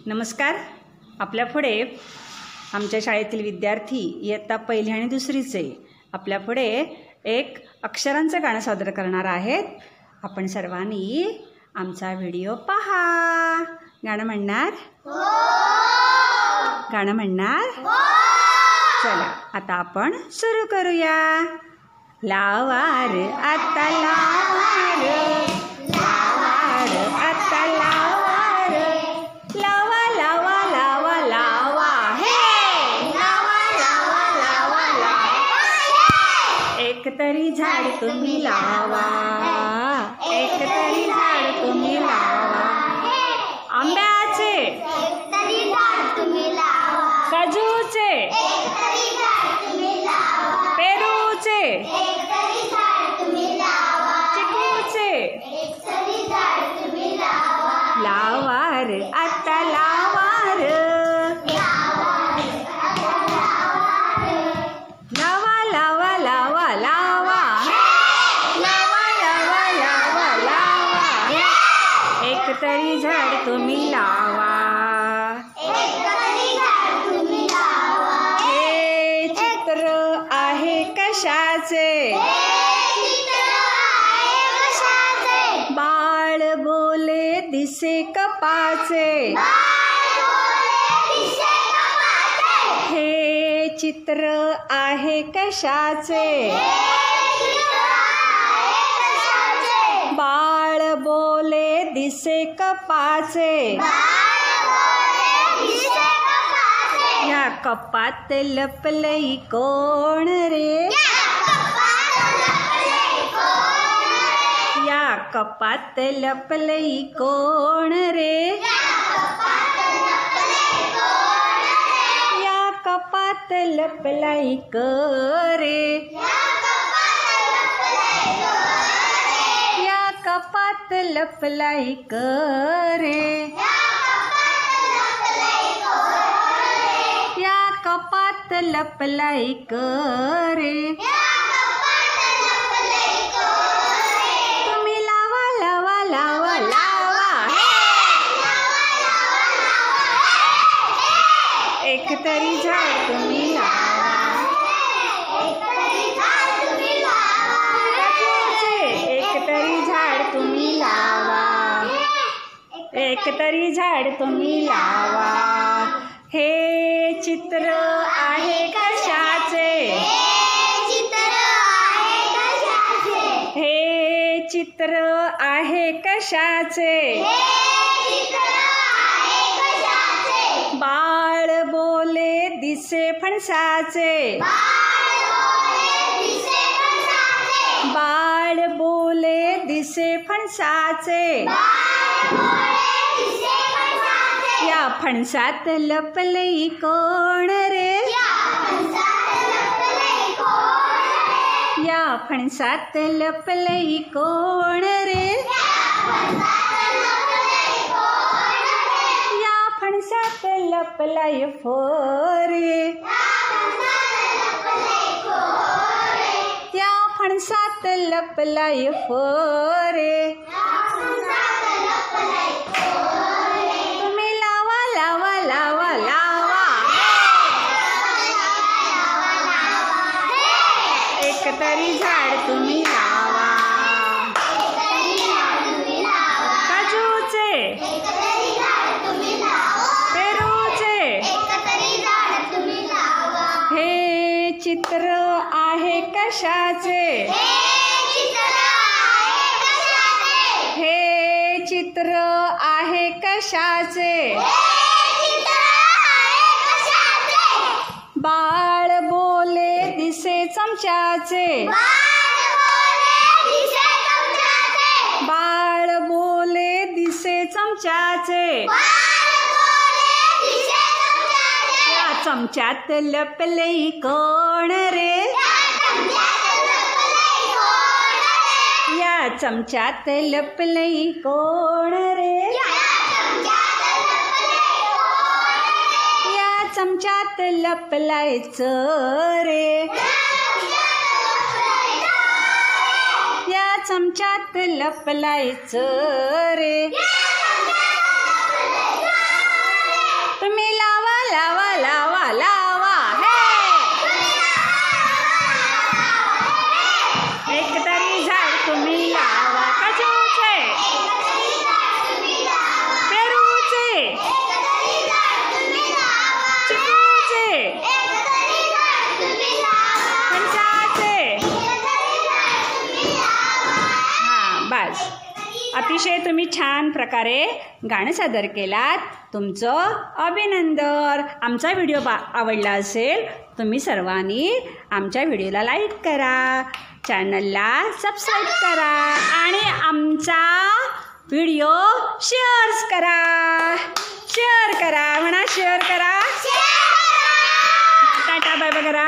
नमस्कार. आपल्या पुढे आमच्या शाळेतील विद्यार्थी इयत्ता पहिली आणि दुसरीचे आपल्या पुढे एक अक्षरांचं गाणं सादर करणार आहेत. आपण सर्वांनी आमचा व्हिडिओ पहा. गाणं म्हणणार? गाणं म्हणणार? चला आता आपण सुरू करूया. लावार आता लावार, लावार आता लावार, लावा लावा लावा लावा, हे लावा लावा लावा लावा. एक तरी झाड तुम्ही लावा, एक तरी झाड तुम्ही लावा. आंब्याचे, काजूचे, पेरूचे, चिकूचे, लावार आता लावार, लावा लावा लावा लावा, लावा लावा लावा लावा. एक तरी झाड तुम्ही लावा. हे चित्र आहे कशाचे? बाळ बोले दिसे कपाचे. हे चित्र आहे कशाचे? बाळ बोले दिसे कपाचे. या कपात लपलई कोण रे? या कपात लपलई कोण रे? या कपात लपलई रे? या कपात लपलई रे? या कपात लपलई रे? तुम्ही लावा लावा लावा लावा. एक तरी झाड तुम्ही लावा. एक तरी झाड तुम्ही लावा. एक तरी झाड तुम्ही लावा. हे चित्र आहे कशाचे? हे चित्र आहे कशाचे? बाळ बोले दिसे फणसाचे. बाळ बोले दिसे फणसाचे. या फणसात लपलई कोण रे? या फणसात लपलई कोण रे? या फणसात लपलई फोरे. या फणसात लपलई फोरे. तुम्ही लावा लावा लावा लावा. एक तरी झाड तुम्ही लावा. काजूचे, पेरूचे. हे चित्र आहे कशाचे? हे चित्र आहे कशाचे? बाळ बोले दिसे चमच्याचे. बाळ बोले दिसे चमच्याचे. या चमच्यात लपलई कोण रे? या चमच्यात लपलई कोण रे? या चमच्यात लपलायचं रे? या चमच्यात लपलायचं रे? आवाज. अतिशय तुम्ही छान प्रकारे गाणं सादर केलात. तुमचं अभिनंदन. आमचा व्हिडिओ आवडला असेल तुम्ही सर्वांनी आमच्या व्हिडिओला लाईक करा, चॅनलला सबस्क्राईब करा आणि आमचा व्हिडिओ शेअर करा. शेअर करा म्हणा, शेअर करा. टाटा बाय बाय करा.